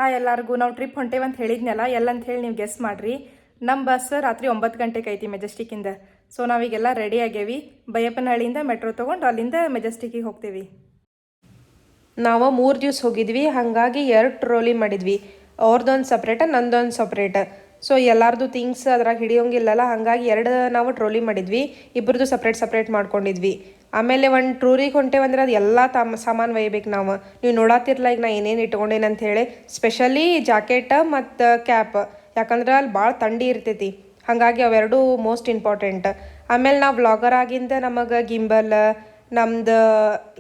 Hi ಎಲ್ಲರಿಗೂ. ನಾವು trip ಹೊಂಟೇವಂತ ಹೇಳಿದ್ನಲ್ಲ, ಎಲ್ಲಂತ ಹೇಳಿ ನೀವು ಗೆಸ್ ಮಾಡಿರಿ. ನಮ್ಮ ಬಸ್ ರಾತ್ರಿ 9 ಗಂಟೆಗೆ ಐತಿ ಮೆಜೆಸ್ಟಿಕ್ಕಿಂದ. ಸೊ ನಾವೀಗೆಲ್ಲ ರೆಡಿ ಆಗ್ಯೇವಿ. ಬೈಯಪ್ಪನಹಳ್ಳಿಯಿಂದ ಮೆಟ್ರೋ ತೊಗೊಂಡು ಅಲ್ಲಿಂದ ಮೆಜೆಸ್ಟಿಕ್ಕಿಗೆ ಹೋಗ್ತೀವಿ. ನಾವು 3 ದಿವಸ ಹೋಗಿದ್ವಿ, ಹಾಗಾಗಿ 2 ಟ್ರೋಲಿ ಮಾಡಿದ್ವಿ. ಅವ್ರದ್ದೊಂದು ಸಪ್ರೇಟ, ನಂದೊಂದು ಸಪ್ರೇಟ. ಸೊ ಎಲ್ಲರದು ಥಿಂಗ್ಸ್ ಅದ್ರಾಗ ಹಿಡಿಯೋಂಗಿಲ್ಲಲ್ಲ, ಹಾಗಾಗಿ 2 ನಾವು ಟ್ರೋಲಿ ಮಾಡಿದ್ವಿ. ಇಬ್ಬರದು ಸಪ್ರೇಟ್ ಮಾಡ್ಕೊಂಡಿದ್ವಿ. ಆಮೇಲೆ ಒಂದು ಟೂರಿಗೆ ಹೊಂಟೇವಂದ್ರೆ ಅದು ಎಲ್ಲ ಸಾಮಾನು ಒಯ್ಬೇಕು ನಾವು. ನೀವು ನೋಡತ್ತಿರಲ್ಲ ಈಗ ನಾ ಏನೇನು ಇಟ್ಕೊಂಡೇನೆ ಅಂತ ಹೇಳಿ. ಸ್ಪೆಷಲಿ ಜಾಕೆಟ್ ಮತ್ತು ಕ್ಯಾಪ್, ಯಾಕಂದ್ರೆ ಅಲ್ಲಿ ಭಾಳ ಥಂಡಿ ಇರ್ತೈತಿ. ಹಾಗಾಗಿ ಅವೆರಡು ಮೋಸ್ಟ್ ಇಂಪಾರ್ಟೆಂಟ್. ಆಮೇಲೆ ನಾವು ವ್ಲಾಗರ್ ಆಗಿಂದ ನಮಗೆ ಗಿಂಬಲ್, ನಮ್ದು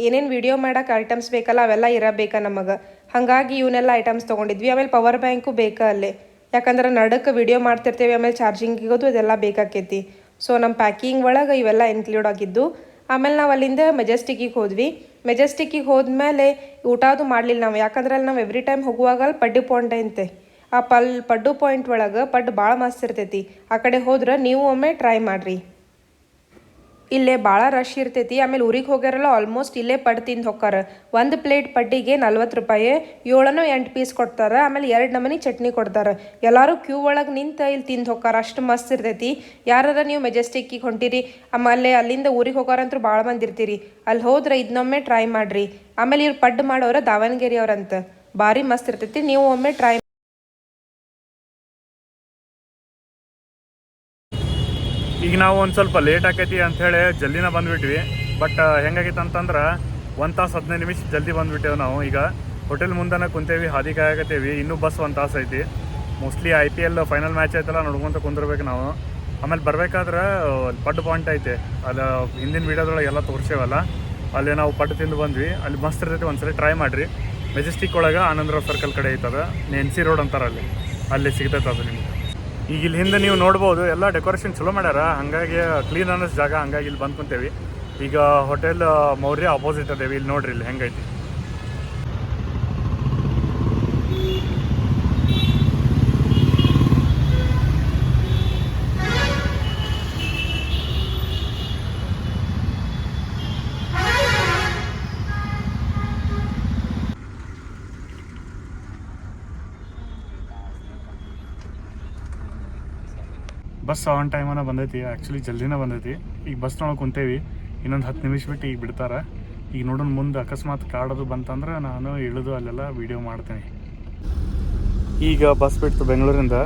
ಏನೇನು ವಿಡಿಯೋ ಮಾಡೋಕೆ ಐಟಮ್ಸ್ ಬೇಕಲ್ಲ ಅವೆಲ್ಲ ಇರಬೇಕಾ ನಮಗೆ. ಹಾಗಾಗಿ ಇವನ್ನೆಲ್ಲ ಐಟಮ್ಸ್ ತೊಗೊಂಡಿದ್ವಿ. ಆಮೇಲೆ ಪವರ್ ಬ್ಯಾಂಕು ಬೇಕಾ ಅಲ್ಲಿ, ಯಾಕಂದ್ರೆ ನಡಕ್ಕೆ ವಿಡಿಯೋ ಮಾಡ್ತಿರ್ತೇವೆ, ಆಮೇಲೆ ಚಾರ್ಜಿಂಗಿಗೋದು ಇದೆಲ್ಲ ಬೇಕಾಕೈತಿ. ಸೊ ನಮ್ಮ ಪ್ಯಾಕಿಂಗ್ ಒಳಗೆ ಇವೆಲ್ಲ ಇನ್ಕ್ಲೂಡ್ ಆಗಿದ್ದು. ಆಮೇಲೆ ನಾವು ಅಲ್ಲಿಂದ ಮೆಜೆಸ್ಟಿಕ್ಕಿಗೆ ಹೋದ್ವಿ. ಮೆಜೆಸ್ಟಿಕ್ಕಿಗೆ ಹೋದ್ಮೇಲೆ ಊಟ ಅದು ಮಾಡಲಿಲ್ಲ ನಾವು, ಯಾಕಂದ್ರೆ ಅಲ್ಲಿ ನಾವು ಎವ್ರಿ ಟೈಮ್ ಹೋಗುವಾಗ ಅಲ್ಲಿ ಪಡ್ಡು ಪಾಯಿಂಟ್ ಐತೆ. ಆ ಪಡ್ಡು ಪಾಯಿಂಟ್ ಒಳಗೆ ಪಡ್ಡು ಭಾಳ ಮಸ್ತ್ ಇರ್ತೈತಿ. ಆ ಕಡೆ ಹೋದ್ರೆ ನೀವು ಒಮ್ಮೆ ಟ್ರೈ ಮಾಡಿರಿ. ಇಲ್ಲೇ ಭಾಳ ರಶ್ ಇರ್ತೈತಿ. ಆಮೇಲೆ ಊರಿಗೆ ಹೋಗ್ಯಾರಲ್ಲ ಆಲ್ಮೋಸ್ಟ್ ಇಲ್ಲೇ ಪಡ್ಡು ತಿಂದು ಹೋಗ್ತಾರೆ. ಒಂದು ಪ್ಲೇಟ್ ಪಡ್ಡಿಗೆ 40 ರೂಪಾಯಿ, 7 ಪೀಸ್ ಕೊಡ್ತಾರೆ. ಆಮೇಲೆ 2 ನಮೂನಿ ಚಟ್ನಿ ಕೊಡ್ತಾರೆ. ಎಲ್ಲರೂ ಕ್ಯೂ ಒಳಗೆ ನಿಂತು ಇಲ್ಲಿ ತಿಂದು ಹೋಗ್ತಾರೆ. ಅಷ್ಟು ಮಸ್ತ್ ಇರ್ತೈತಿ. ಯಾರಾರ ನೀವು ಮೆಜೆಸ್ಟಿಕ್ಕಿಗೆ ಹೊಂಟಿರಿ, ಆಮೇಲೆ ಅಲ್ಲಿಂದ ಊರಿಗೆ ಹೋಗೋರಂತೂ ಭಾಳ ಮಂದಿ ಇರ್ತೀರಿ, ಅಲ್ಲಿ ಹೋದ್ರೆ ಇದನ್ನೊಮ್ಮೆ ಟ್ರೈ ಮಾಡಿರಿ. ಆಮೇಲೆ ಇವ್ರು ಪಡ್ಡು ಮಾಡೋರು ದಾವಣಗೆರೆ ಅವ್ರಂತ, ಭಾರಿ ಮಸ್ತ್ ಇರ್ತೈತಿ. ನೀವು ಒಮ್ಮೆ ಟ್ರೈ. ಈಗ ನಾವು ಒಂದು ಸ್ವಲ್ಪ ಲೇಟ್ ಆಕೈತಿ ಅಂಥೇಳಿ ಜಲ್ದಿನ ಬಂದುಬಿಟ್ವಿ. ಬಟ್ ಹೆಂಗಾಗೈತೆ ಅಂತಂದ್ರೆ 1 ತಾಸು 15 ನಿಮಿಷ ಜಲ್ದಿ ಬಂದುಬಿಟ್ಟೇವೆ. ನಾವು ಈಗ ಹೋಟೆಲ್ ಮುಂದೆ ಕುಂತೇವಿ, ಹಾದಿ ಕಾಯಕತ್ತೇವಿ. ಇನ್ನೂ ಬಸ್ 1 ತಾಸು ಐತಿ. ಮೋಸ್ಟ್ಲಿ IPL ಫೈನಲ್ ಮ್ಯಾಚ್ ಐತಲ್ಲ, ನೋಡ್ಕೊಂತ ಕುಂದಿರ್ಬೇಕು ನಾವು. ಆಮೇಲೆ ಬರಬೇಕಾದ್ರೆ ಪಡ್ಡು ಪಾಯಿಂಟ್ ಐತೆ, ಅಲ್ಲಿ ಹಿಂದಿನ ವೀಡಿಯೋದೊಳಗೆ ಎಲ್ಲ ತೋರಿಸೇವಲ್ಲ, ಅಲ್ಲಿ ನಾವು ಪಡ್ಡು ತಿಂದು ಬಂದ್ವಿ. ಅಲ್ಲಿ ಮಸ್ತ್ ಇರ್ತೈತಿ, ಒಂದ್ಸರಿ ಟ್ರೈ ಮಾಡಿರಿ. ಮೆಜೆಸ್ಟಿಕ್ ಒಳಗೆ ಆನಂದರಾವ್ ಸರ್ಕಲ್ ಕಡೆ ಐತದ, NC ರೋಡ್ ಅಂತಾರೆ, ಅಲ್ಲಿ ಸಿಗ್ತೈತೆ ಅದು ನಿಮ್ಗೆ. ಈಗ ಇಲ್ಲಿ ಹಿಂದೆ ನೀವು ನೋಡ್ಬೋದು, ಎಲ್ಲ ಡೆಕೋರೇಷನ್ ಚಲೋ ಮಾಡ್ಯಾರ, ಹಾಗಾಗಿ ಕ್ಲೀನ್ ಅನ್ನೋದು ಜಾಗ. ಹಂಗಾಗಿ ಇಲ್ಲಿ ಬಂದು ಕುಂತೇವಿ. ಈಗ ಹೋಟೆಲ್ ಮೌರ್ಯ ಅಪೋಸಿಟ್ ಅದೇವಿ. ಇಲ್ಲಿ ನೋಡ್ರಿ ಇಲ್ಲಿ ಹೆಂಗೈತಿ. ಬಸ್ ಆನ್ ಟೈಮನ ಬಂದೈತಿ, ಆ್ಯಕ್ಚುಲಿ ಜಲ್ದಿನ ಬಂದೈತಿ. ಈಗ ಬಸ್ನೊಳಗೆ ಕುಂತೇವಿ, ಇನ್ನೊಂದು 10 ನಿಮಿಷ ಬಿಟ್ಟು ಈಗ ಬಿಡ್ತಾರೆ. ಈಗ ನೋಡೋಣ ಮುಂದೆ ಅಕಸ್ಮಾತ್ ಕಾಡೋದು ಬಂತಂದ್ರೆ ನಾನು ಇಳಿದು ಅಲ್ಲೆಲ್ಲ ವೀಡಿಯೋ ಮಾಡ್ತೀನಿ. ಈಗ ಬಸ್ ಬಿಡ್ತು ಬೆಂಗಳೂರಿಂದ.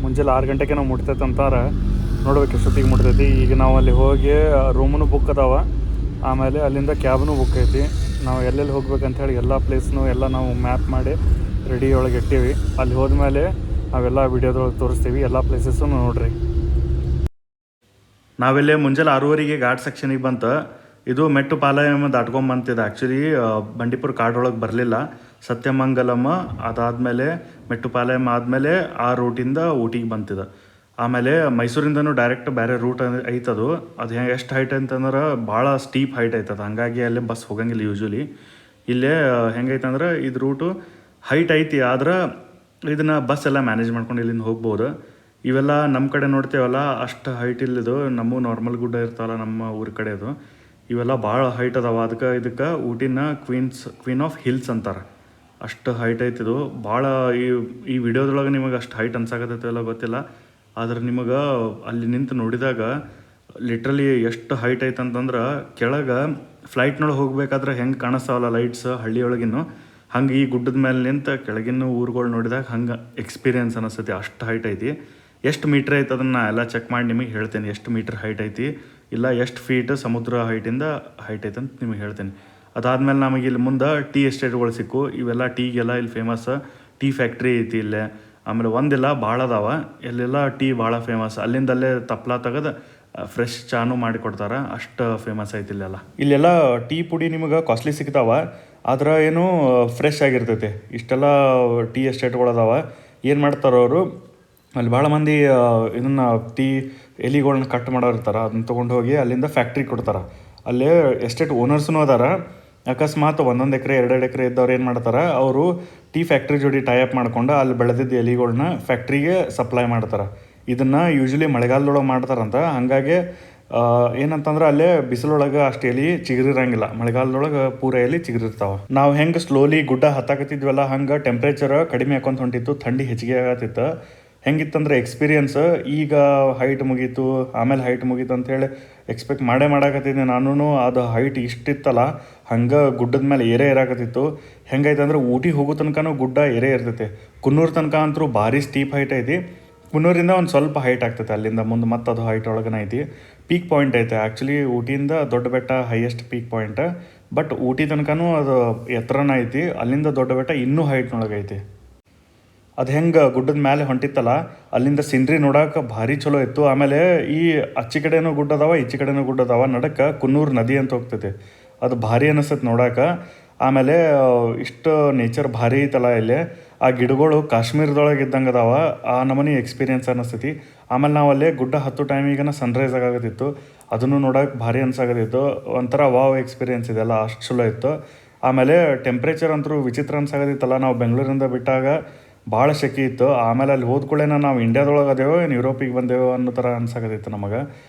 ಮುಂಜಾನೆ 6 ಗಂಟೆಗೆ ನಾವು ಮುಟ್ತೈತೆ ಅಂತಾರೆ, ನೋಡ್ಬೇಕು ಎಷ್ಟೊತ್ತಿಗೆ ಮುಟ್ತೈತಿ. ಈಗ ನಾವು ಅಲ್ಲಿ ಹೋಗಿ ರೂಮೂ ಬುಕ್ ಅದಾವ, ಆಮೇಲೆ ಅಲ್ಲಿಂದ ಕ್ಯಾಬ್ನು ಬುಕ್ ಐತಿ. ನಾವು ಎಲ್ಲೆಲ್ಲಿ ಹೋಗ್ಬೇಕಂತೇಳಿ ಎಲ್ಲ ಪ್ಲೇಸ್ನು ಎಲ್ಲ ನಾವು ಮ್ಯಾಪ್ ಮಾಡಿ ರೆಡಿ ಒಳಗೆ ಇಟ್ಟೀವಿ. ಅಲ್ಲಿ ಹೋದ್ಮೇಲೆ ನಾವೆಲ್ಲ ವೀಡಿಯೋದೊಳಗೆ ತೋರಿಸ್ತೀವಿ, ಎಲ್ಲ ಪ್ಲೇಸಸ್ಸು ನೋಡ್ರಿ. ನಾವೆಲ್ಲೇ ಮುಂಜಾನೆ 6:15 ಘಾಟ್ ಸೆಕ್ಷನಿಗೆ ಬಂತು. ಇದು ಮೆಟ್ಟುಪಾಲಯಮ ದಾಟ್ಕೊಂಬಂತಿದೆ. ಆ್ಯಕ್ಚುಲಿ ಬಂಡೀಪುರ ಕಾಡೊಳಗೆ ಬರಲಿಲ್ಲ, ಸತ್ಯಮಂಗಲಮ ಅದಾದಮೇಲೆ ಮೆಟ್ಟುಪಾಲಯಮ ಆದಮೇಲೆ ಆ ರೂಟಿಂದ ಊಟಿಗೆ ಬಂತಿದೆ. ಆಮೇಲೆ ಮೈಸೂರಿಂದನೂ ಡೈರೆಕ್ಟ್ ಬೇರೆ ರೂಟ್ ಐತದು. ಅದು ಎಷ್ಟು ಹೈಟ್ ಅಂತಂದ್ರೆ ಭಾಳ ಸ್ಟೀಪ್ ಹೈಟ್ ಐತದ, ಹಾಗಾಗಿ ಅಲ್ಲೇ ಬಸ್ ಹೋಗಂಗಿಲ್ಲ ಯೂಶ್ವಲಿ. ಇಲ್ಲೇ ಹೆಂಗೈತಂದ್ರೆ ಇದು ರೂಟು ಹೈಟ್ ಐತಿ, ಆದ್ರೆ ಇದನ್ನು ಬಸ್ ಎಲ್ಲ ಮ್ಯಾನೇಜ್ ಮಾಡ್ಕೊಂಡು ಇಲ್ಲಿಂದ ಹೋಗ್ಬೋದು. ಇವೆಲ್ಲ ನಮ್ಮ ಕಡೆ ನೋಡ್ತೇವಲ್ಲ ಅಷ್ಟು ಹೈಟ್ ಇಲ್ಲಿದು, ನಮ್ಮ ನಾರ್ಮಲ್ ಗುಡ್ಡ ಇರ್ತಾವಲ್ಲ ನಮ್ಮ ಊರ ಕಡೆ, ಅದು ಇವೆಲ್ಲ ಭಾಳ ಹೈಟ್ ಅದಾವ. ಇದಕ್ಕೆ ಊಟಿನ ಕ್ವೀನ್ ಆಫ್ ಹಿಲ್ಸ್ ಅಂತಾರೆ. ಅಷ್ಟು ಹೈಟ್ ಐತಿದು ಭಾಳ. ಈ ವಿಡಿಯೋದೊಳಗೆ ನಿಮಗೆ ಅಷ್ಟು ಹೈಟ್ ಅನ್ಸಾಕತ್ತೈತೆಲ್ಲ ಗೊತ್ತಿಲ್ಲ, ಆದ್ರೆ ನಿಮಗೆ ಅಲ್ಲಿ ನಿಂತು ನೋಡಿದಾಗ ಲಿಟ್ರಲಿ ಎಷ್ಟು ಹೈಟ್ ಐತೆ ಅಂತಂದ್ರೆ, ಕೆಳಗೆ ಫ್ಲೈಟ್ನೊಳಗೆ ಹೋಗ್ಬೇಕಾದ್ರೆ ಹೆಂಗೆ ಕಾಣಿಸ್ತಾವಲ್ಲ ಲೈಟ್ಸ್ ಹಳ್ಳಿಯೊಳಗಿನ್ನು, ಹಂಗೆ ಈ ಗುಡ್ಡದ ಮೇಲೆ ನಿಂತು ಕೆಳಗಿನ ಊರುಗಳು ನೋಡಿದಾಗ ಹಂಗೆ ಎಕ್ಸ್ಪೀರಿಯನ್ಸ್ ಅನಿಸ್ತೈತಿ. ಅಷ್ಟು ಹೈಟ್ ಐತಿ. ಎಷ್ಟು ಮೀಟ್ರ್ ಐತೆ ಅದನ್ನು ಎಲ್ಲ ಚೆಕ್ ಮಾಡಿ ನಿಮಗೆ ಹೇಳ್ತೇನೆ, ಎಷ್ಟು ಮೀಟ್ರ್ ಹೈಟ್ ಐತಿ, ಇಲ್ಲ ಎಷ್ಟು ಫೀಟ್ ಸಮುದ್ರ ಹೈಟಿಂದ ಹೈಟ್ ಐತೆ ಅಂತ ನಿಮಗೆ ಹೇಳ್ತೇನೆ. ಅದಾದಮೇಲೆ ನಮಗೆ ಇಲ್ಲಿ ಮುಂದೆ ಟೀ ಎಸ್ಟೇಟ್ಗಳು ಸಿಕ್ಕು. ಇವೆಲ್ಲ ಟೀಗೆಲ್ಲ ಇಲ್ಲಿ ಫೇಮಸ್. ಟೀ ಫ್ಯಾಕ್ಟ್ರಿ ಐತಿ ಇಲ್ಲೇ. ಆಮೇಲೆ ಒಂದಿಲ್ಲ ಭಾಳ ಅದಾವ, ಎಲ್ಲೆಲ್ಲ ಟೀ ಭಾಳ ಫೇಮಸ್. ಅಲ್ಲಿಂದಲ್ಲೇ ತಪ್ಪಲ ತೆಗೆದು ಫ್ರೆಶ್ ಚಾನು ಮಾಡಿಕೊಡ್ತಾರೆ, ಅಷ್ಟು ಫೇಮಸ್ ಐತಿ ಇಲ್ಲೆಲ್ಲ. ಇಲ್ಲೆಲ್ಲ ಟೀ ಪುಡಿ ನಿಮಗೆ ಕಾಸ್ಟ್ಲಿ ಸಿಗ್ತಾವ, ಆದ್ರೆ ಏನು ಫ್ರೆಶ್ ಆಗಿರ್ತೈತಿ. ಇಷ್ಟೆಲ್ಲ ಟೀ ಎಸ್ಟೇಟ್ಗಳು ಅದಾವ. ಏನು ಮಾಡ್ತಾರೆ ಅವರು, ಅಲ್ಲಿ ಭಾಳ ಮಂದಿ ಇದನ್ನು ಟೀ ಎಲಿಗಳನ್ನ ಕಟ್ ಮಾಡೋರು ಇರ್ತಾರೆ, ಅದನ್ನ ತೊಗೊಂಡು ಹೋಗಿ ಅಲ್ಲಿಂದ ಫ್ಯಾಕ್ಟ್ರಿಗೆ ಕೊಡ್ತಾರೆ. ಅಲ್ಲೇ ಎಸ್ಟೇಟ್ ಓನರ್ಸ್ನೂ ಅದಾರ. ಅಕಸ್ಮಾತ್ 1 ಎಕರೆ 2 ಎಕರೆ ಇದ್ದವ್ರು ಏನು ಮಾಡ್ತಾರೆ, ಅವರು ಟೀ ಫ್ಯಾಕ್ಟ್ರಿ ಜೋಡಿ ಟೈಅಪ್ ಮಾಡ್ಕೊಂಡು ಅಲ್ಲಿ ಬೆಳೆದಿದ್ದ ಎಲಿಗಳನ್ನ ಫ್ಯಾಕ್ಟ್ರಿಗೆ ಸಪ್ಲೈ ಮಾಡ್ತಾರೆ. ಇದನ್ನು ಯೂಶ್ವಲಿ ಮಳೆಗಾಲದೊಳಗೆ ಮಾಡ್ತಾರಂತ, ಹಾಗಾಗಿ ಏನಂತಂದ್ರೆ ಅಲ್ಲೇ ಬಿಸಿಲೊಳಗೆ ಅಷ್ಟು ಎಲಿ ಚಿಗುರಿರಂಗಿಲ್ಲ, ಮಳೆಗಾಲದೊಳಗೆ ಪೂರ ಎಲಿ ಚಿಗುರಿರ್ತಾವೆ. ನಾವು ಹೆಂಗೆ ಸ್ಲೋಲಿ ಗುಡ್ಡ ಹತ್ತಾಕತ್ತಿದ್ವಲ್ಲ ಹಂಗೆ ಟೆಂಪ್ರೇಚರ್ ಕಡಿಮೆ ಹಾಕೊಂತ ಹೊಂಟಿತ್ತು, ಥಂಡಿ ಹೆಚ್ಚಿಗೆ ಆಗತ್ತಿತ್ತು. ಹೆಂಗಿತ್ತಂದ್ರೆ ಎಕ್ಸ್ಪೀರಿಯನ್ಸ್, ಈಗ ಹೈಟ್ ಮುಗೀತು ಆಮೇಲೆ ಹೈಟ್ ಮುಗೀತು ಅಂಥೇಳಿ ಎಕ್ಸ್ಪೆಕ್ಟ್ ಮಾಡಾಕತ್ತಿದ್ದೆ ನಾನು. ಅದು ಹೈಟ್ ಇಷ್ಟಿತ್ತಲ್ಲ ಹಂಗೆ ಗುಡ್ಡದ ಮೇಲೆ ಏರೇ ಇರಾಕತ್ತಿತ್ತು. ಹೆಂಗೈತೆ ಅಂದ್ರೆ ಊಟಿ ಹೋಗೋ ತನಕನೂ ಗುಡ್ಡ ಏರೇ ಇರ್ತೈತೆ. ಕುನ್ನೂರು ತನಕ ಅಂತೂ ಭಾರಿ ಸ್ಟೀಪ್ ಹೈಟ್ ಐತಿ. ಕುನ್ನೂರಿಂದ ಒಂದು ಸ್ವಲ್ಪ ಹೈಟ್ ಆಗ್ತೈತೆ, ಅಲ್ಲಿಂದ ಮುಂದೆ ಮತ್ತೆ ಅದು ಹೈಟ್ ಒಳಗನೆ ಐತಿ. ಪೀಕ್ ಪಾಯಿಂಟ್ ಐತೆ ಆ್ಯಕ್ಚುಲಿ ಊಟಿಯಿಂದ ದೊಡ್ಡ ಬೆಟ್ಟ highest peak point. But Ooty ತನಕನೂ ಅದು ಎತ್ತರನ ಐತಿ, ಅಲ್ಲಿಂದ ದೊಡ್ಡ ಬೆಟ್ಟ ಇನ್ನೂ ಹೈಟ್ನೊಳಗೆ ಐತಿ. ಅದು ಹೆಂಗೆ ಗುಡ್ಡದ ಮೇಲೆ ಹೊಂಟಿತ್ತಲ್ಲ ಅಲ್ಲಿಂದ ಸಿನ್ರಿ ನೋಡೋಕೆ ಭಾರಿ ಚಲೋ ಇತ್ತು. ಆಮೇಲೆ ಈ ಆಚೆ ಕಡೆನೂ ಗುಡ್ಡ ಅದಾವ, ಈಚೆ ಕಡೆನೂ ಗುಡ್ಡ ಅದಾವ, ನಡಕ್ಕೆ ಕುನ್ನೂರು ನದಿ ಅಂತ ಹೋಗ್ತೈತಿ. ಅದು ಭಾರಿ ಅನಿಸ್ತೈತೆ ನೋಡೋಕೆ. ಆಮೇಲೆ ಇಷ್ಟು ನೇಚರ್ ಭಾರಿ ಐತಲ್ಲ ಇಲ್ಲಿ. ಆ ಗಿಡಗಳು ಕಾಶ್ಮೀರದೊಳಗೆ ಇದ್ದಂಗೆ ಅದಾವ, ಆ ನಮೂನಿ ಎಕ್ಸ್ಪೀರಿಯನ್ಸ್ ಅನ್ನಿಸ್ತೈತಿ. ಆಮೇಲೆ ನಾವು ಅಲ್ಲೇ ಗುಡ್ಡ ಹತ್ತು ಟೈಮಿಗೆ ಸನ್ರೈಸ್ ಆಗಾಕತ್ತಿತ್ತು, ಅದನ್ನು ನೋಡೋಕೆ ಭಾರಿ ಅನ್ಸಾಕತ್ತಿತ್ತು. ಒಂಥರ ವಾವ್ ಎಕ್ಸ್ಪೀರಿಯನ್ಸ್ ಇದೆಲ್ಲ, ಅಷ್ಟು ಚಲೋ ಇತ್ತು. ಆಮೇಲೆ ಟೆಂಪ್ರೇಚರ್ ಅಂತೂ ವಿಚಿತ್ರ ಅನ್ಸಾಕತ್ತಿತ್ತಲ್ಲ. ನಾವು ಬೆಂಗಳೂರಿಂದ ಬಿಟ್ಟಾಗ ಭಾಳ ಸೆಕೆ ಇತ್ತು. ಆಮೇಲೆ ಅಲ್ಲಿ ಹೋದ್ಕೊಳ್ಳೇನ ನಾವು ಇಂಡಿಯಾದೊಳಗೆ ಅದೇವೋ ಏನು ಯುರೋಪಿಗೆ ಬಂದೇವೋ ಅನ್ನೋ ಥರ ಅನ್ಸಾಕತ್ತಿತ್ತು ನಮಗೆ.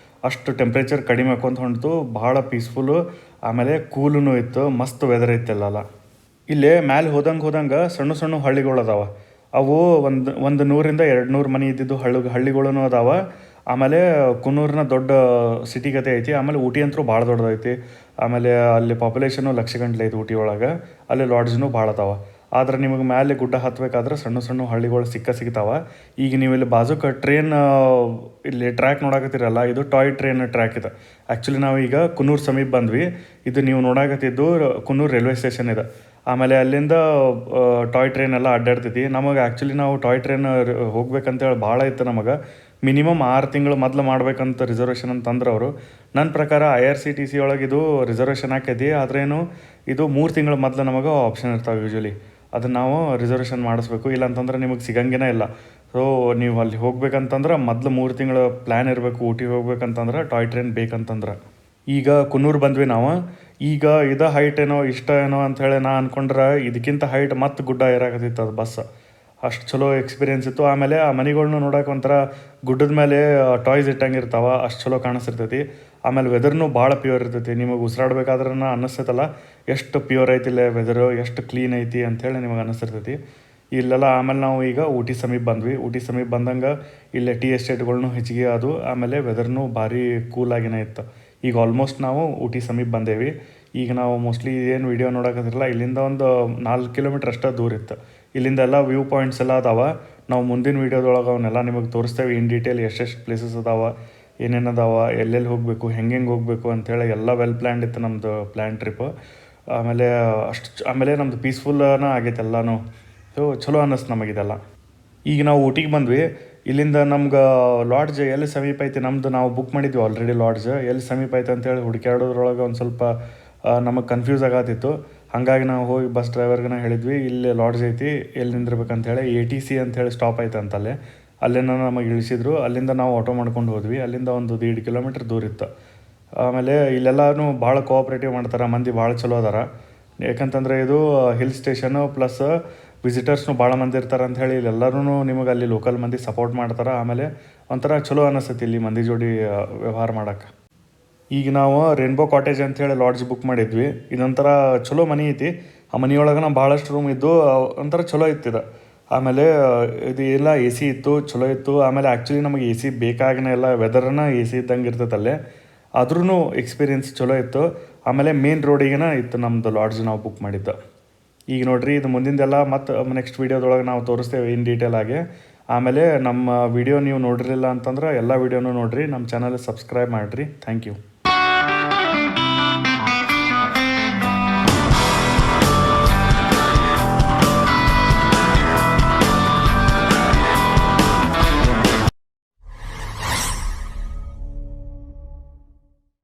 ಅಷ್ಟು ಟೆಂಪ್ರೇಚರ್ ಕಡಿಮೆ ಹಾಕೊಂತ ಹೊಂಟಿತು, ಭಾಳ ಪೀಸ್ಫುಲ್ಲು. ಆಮೇಲೆ ಕೂಲೂ ಇತ್ತು, ಮಸ್ತ್ ವೆದರ್ ಇತ್ತಲ್ಲ. ಇಲ್ಲೇ ಮ್ಯಾಲೆ ಹೋದಂಗೆ ಸಣ್ಣ ಸಣ್ಣ ಹಳ್ಳಿಗಳು ಅದಾವ. ಅವು ಒಂದು 100-200 ಮನೆ ಇದ್ದಿದ್ದು ಹಳ್ಳಿಗಳೂ ಅದಾವ. ಆಮೇಲೆ ಕುನ್ನೂರಿನ ದೊಡ್ಡ ಸಿಟಿ ಗತೆ ಐತಿ. ಆಮೇಲೆ ಊಟಿ ಅಂತೂ ಭಾಳ ದೊಡ್ಡದೈತಿ. ಆಮೇಲೆ ಅಲ್ಲಿ ಪಾಪ್ಯುಲೇಷನು ಲಕ್ಷಗಂಟ್ಲೆ ಐತಿ ಊಟಿ ಒಳಗೆ. ಅಲ್ಲಿ ಲಾಡ್ಜ್ನೂ ಭಾಳ ಅದಾವ. ಆದ್ರೆ ನಿಮಗೆ ಮೇಲೆ ಗುಡ್ಡ ಹತ್ತಬೇಕಾದ್ರೆ ಸಣ್ಣ ಸಣ್ಣ ಹಳ್ಳಿಗಳು ಸಿಗ್ತಾವ. ಈಗ ನೀವು ಇಲ್ಲಿ ಬಾಜುಕ ಟ್ರೈನ್ ಇಲ್ಲಿ ಟ್ರ್ಯಾಕ್ ನೋಡಕತ್ತೀರಲ್ಲ, ಇದು ಟಾಯ್ ಟ್ರೈನ್ ಟ್ರ್ಯಾಕ್ ಇದೆ. ಆ್ಯಕ್ಚುಲಿ ನಾವು ಈಗ ಕುನ್ನೂರು ಸಮೀಪ ಬಂದ್ವಿ. ಇದು ನೀವು ನೋಡಕತ್ತಿದ್ದು ಕುನ್ನೂರು ರೈಲ್ವೆ ಸ್ಟೇಷನ್ ಇದೆ. ಆಮೇಲೆ ಅಲ್ಲಿಂದ ಟಾಯ್ ಟ್ರೈನ್ ಎಲ್ಲ ಅಡ್ಡಾಡ್ತೈತಿ. ನಮಗೆ ಆ್ಯಕ್ಚುಲಿ ನಾವು ಟಾಯ್ ಟ್ರೈನ್ ಹೋಗ್ಬೇಕಂತೇಳಿ ಭಾಳ ಇತ್ತು ನಮಗೆ. ಮಿನಿಮಮ್ 6 ತಿಂಗಳು ಮೊದಲು ಮಾಡ್ಬೇಕಂತ ರಿಸರ್ವೇಷನ್ ಅಂತಂದ್ರೆ ಅವರು. ನನ್ನ ಪ್ರಕಾರ IRCTC ಒಳಗೆ ಇದು ರಿಸರ್ವೇಷನ್ ಹಾಕೈತಿ. ಆದ್ರೇನು ಇದು 3 ತಿಂಗಳ ಮೊದಲು ನಮಗೆ ಆಪ್ಷನ್ ಇರ್ತಾವೆ ಯೂಶ್ವಲಿ. ಅದನ್ನು ನಾವು ರಿಸರ್ವೇಷನ್ ಮಾಡಿಸ್ಬೇಕು, ಇಲ್ಲಾಂತಂದ್ರೆ ನಿಮಗೆ ಸಿಗಂಗೇ ಇಲ್ಲ. ಸೊ ನೀವು ಅಲ್ಲಿ ಹೋಗ್ಬೇಕಂತಂದ್ರೆ ಮೊದಲು 3 ತಿಂಗಳ ಪ್ಲ್ಯಾನ್ ಇರಬೇಕು. ಊಟಿಗೆ ಹೋಗ್ಬೇಕಂತಂದ್ರೆ ಟಾಯ್ ಟ್ರೈನ್ ಬೇಕಂತಂದ್ರೆ. ಈಗ ಕುನ್ನೂರು ಬಂದ್ವಿ ನಾವು. ಈಗ ಇದು ಹೈಟ್ ಏನೋ ಇಷ್ಟ ಏನೋ ಅಂಥೇಳಿ ನಾ ಅಂದ್ಕೊಂಡ್ರೆ ಇದಕ್ಕಿಂತ ಹೈಟ್ ಮತ್ತೆ ಗುಡ್ಡ ಏರಾಕತ್ತಿತ್ತು ಅದು ಬಸ್. ಅಷ್ಟು ಚಲೋ ಎಕ್ಸ್ಪೀರಿಯನ್ಸ್ ಇತ್ತು. ಆಮೇಲೆ ಆ ಮನೆಗಳ್ನು ನೋಡೋಕೆ ಒಂಥರ ಗುಡ್ಡದ ಮೇಲೆ ಟಾಯ್ಸ್ ಇಟ್ಟಂಗೆ ಇರ್ತಾವೆ, ಅಷ್ಟು ಚಲೋ ಕಾಣಿಸ್ತಿರ್ತೈತಿ. ಆಮೇಲೆ ವೆದರ್ನು ಭಾಳ ಪ್ಯೂರ್ ಇರ್ತೈತಿ. ನಿಮಗೆ ಉಸಿರಾಡ್ಬೇಕಾದ್ರೆ ಅನ್ನಿಸ್ತೈತಲ್ಲ ಎಷ್ಟು ಪ್ಯೂರ್ ಐತಿಲ್ಲ ವೆದರು, ಎಷ್ಟು ಕ್ಲೀನ್ ಐತಿ ಅಂಥೇಳಿ ನಿಮಗೆ ಅನ್ನಿಸ್ತಿರ್ತೈತಿ ಇಲ್ಲೆಲ್ಲ. ಆಮೇಲೆ ನಾವು ಈಗ ಊಟಿ ಸಮೀಪ ಬಂದ್ವಿ. ಊಟಿ ಸಮೀಪ ಬಂದಂಗೆ ಇಲ್ಲೇ ಟೀ ಎಸ್ಟೇಟ್ಗಳ್ನು ಹೆಚ್ಚಿಗೆ ಅದು. ಆಮೇಲೆ ವೆದರ್ನು ಭಾರಿ ಕೂಲಾಗಿನೇ ಇತ್ತು. ಈಗ ಆಲ್ಮೋಸ್ಟ್ ನಾವು ಊಟಿ ಸಮೀಪ ಬಂದೇವಿ. ಈಗ ನಾವು ಮೋಸ್ಟ್ಲಿ ಏನು ವೀಡಿಯೋ ನೋಡೋಕತ್ತಿರಲ್ಲ, ಇಲ್ಲಿಂದ ಒಂದು 4 ಕಿಲೋಮೀಟ್ರ್ ಅಷ್ಟೇ ದೂರ ಇತ್ತು. ಇಲ್ಲಿಂದ ಎಲ್ಲ ವ್ಯೂ ಪಾಯಿಂಟ್ಸ್ ಎಲ್ಲ ಅದಾವ. ನಾವು ಮುಂದಿನ ವೀಡಿಯೋದೊಳಗೆ ಅವನ್ನೆಲ್ಲ ನಿಮಗೆ ತೋರಿಸ್ತೇವೆ ಇನ್ ಡೀಟೇಲ್. ಎಷ್ಟೆಷ್ಟು ಪ್ಲೇಸಸ್ ಅದಾವ, ಏನೇನು ಅದಾವ, ಎಲ್ಲೆಲ್ಲಿ ಹೋಗಬೇಕು, ಹೆಂಗೆ ಹೋಗಬೇಕು ಅಂಥೇಳಿ ಎಲ್ಲ ವೆಲ್ ಪ್ಲ್ಯಾನ್ಡ್ ಇತ್ತು ನಮ್ಮದು ಪ್ಲ್ಯಾನ್ ಟ್ರಿಪ್. ಆಮೇಲೆ ನಮ್ಮದು ಪೀಸ್ಫುಲ್ಲನ ಆಗೈತೆ ಎಲ್ಲನೂ. ಸೊ ಚಲೋ ಅನ್ನಿಸ್ತು ನಮಗಿದೆಲ್ಲ. ಈಗ ನಾವು ಊಟಿಗೆ ಬಂದ್ವಿ. ಇಲ್ಲಿಂದ ನಮ್ಗೆ ಲಾಡ್ಜ್ ಎಲ್ಲಿ ಸಮೀಪ ಐತಿ, ನಮ್ಮದು ನಾವು ಬುಕ್ ಮಾಡಿದ್ವಿ ಆಲ್ರೆಡಿ ಲಾಡ್ಜ್. ಎಲ್ಲಿ ಸಮೀಪ ಐತೆ ಅಂತೇಳಿ ಹುಡುಕ್ಯಾಡೋದ್ರೊಳಗೆ ಒಂದು ಸ್ವಲ್ಪ ನಮಗೆ ಕನ್ಫ್ಯೂಸ್ ಆಗತ್ತಿತ್ತು. ಹಾಗಾಗಿ ನಾವು ಹೋಗಿ ಬಸ್ ಡ್ರೈವರ್ಗೆ ಹೇಳಿದ್ವಿ, ಇಲ್ಲಿ ಲಾಡ್ಜ್ ಐತಿ, ಎಲ್ಲಿ ನಿಂದಿರ್ಬೇಕಂತೇಳಿ. ATC ಅಂಥೇಳಿ ಸ್ಟಾಪ್ ಐತೆ ಅಂತಲ್ಲೇ. ಅಲ್ಲೇನ ನಮಗೆ ಇಳಿಸಿದ್ರು. ಅಲ್ಲಿಂದ ನಾವು ಆಟೋ ಮಾಡ್ಕೊಂಡು ಹೋದ್ವಿ. ಅಲ್ಲಿಂದ ಒಂದು 1.5 ಕಿಲೋಮೀಟ್ರ್ ದೂರ ಇತ್ತು. ಆಮೇಲೆ ಇಲ್ಲೆಲ್ಲನೂ ಭಾಳ ಕೋಆಪ್ರೇಟಿವ್ ಮಾಡ್ತಾರೆ, ಮಂದಿ ಭಾಳ ಚಲೋ ಅದಾರ. ಯಾಕಂತಂದರೆ ಇದು ಹಿಲ್ ಸ್ಟೇಷನು ಪ್ಲಸ್ ವಿಸಿಟರ್ಸ್ನು ಭಾಳ ಮಂದಿ ಇರ್ತಾರೆ ಅಂಥೇಳಿ ಇಲ್ಲೆಲ್ಲರೂ ನಿಮಗೆ ಅಲ್ಲಿ ಲೋಕಲ್ ಮಂದಿ ಸಪೋರ್ಟ್ ಮಾಡ್ತಾರೆ. ಆಮೇಲೆ ಒಂಥರ ಚಲೋ ಅನ್ನಿಸ್ತೈತಿ ಇಲ್ಲಿ ಮಂದಿ ಜೋಡಿ ವ್ಯವಹಾರ ಮಾಡೋಕ್ಕೆ. ಈಗ ನಾವು ರೇನ್ಬೋ ಕಾಟೇಜ್ ಅಂಥೇಳಿ ಲಾಡ್ಜ್ ಬುಕ್ ಮಾಡಿದ್ವಿ. ಇದೊಂಥರ ಚಲೋ ಮನೆ ಐತಿ. ಆ ಮನೆಯೊಳಗೆ ನಾವು ಭಾಳಷ್ಟು ರೂಮ್ ಇದ್ದು, ಒಂಥರ ಚಲೋ ಇತ್ತಿದೆ. ಆಮೇಲೆ ಇದು ಎಲ್ಲ AC ಇತ್ತು, ಚಲೋ ಇತ್ತು. ಆಮೇಲೆ ಆ್ಯಕ್ಚುಲಿ ನಮಗೆ AC ಬೇಕಾಗನೇ ಇಲ್ಲ, ವೆದರ್ನ AC ಇದ್ದಂಗೆ ಇರ್ತೈತಲ್ಲೇ. ಆದ್ರೂ ಎಕ್ಸ್ಪೀರಿಯನ್ಸ್ ಚಲೋ ಇತ್ತು. ಆಮೇಲೆ ಮೇನ್ ರೋಡಿಗೆ ಇತ್ತು ನಮ್ಮದು ಲಾಡ್ಜ್ ನಾವು ಬುಕ್ ಮಾಡಿದ್ದು. ಈಗ ನೋಡಿರಿ, ಇದು ಮುಂದಿಂದೆಲ್ಲ ಮತ್ತು ನೆಕ್ಸ್ಟ್ ವೀಡಿಯೋದೊಳಗೆ ನಾವು ತೋರಿಸ್ತೇವೆ ಇನ್ ಡೀಟೇಲ್ ಆಗಿ. ಆಮೇಲೆ ನಮ್ಮ ವಿಡಿಯೋ ನೀವು ನೋಡಿರಲಿಲ್ಲ ಅಂತಂದ್ರೆ ಎಲ್ಲ ವೀಡಿಯೋನೂ ನೋಡಿರಿ, ನಮ್ಮ ಚಾನಲ್ ಸಬ್ಸ್ಕ್ರೈಬ್ ಮಾಡಿರಿ. Thank you.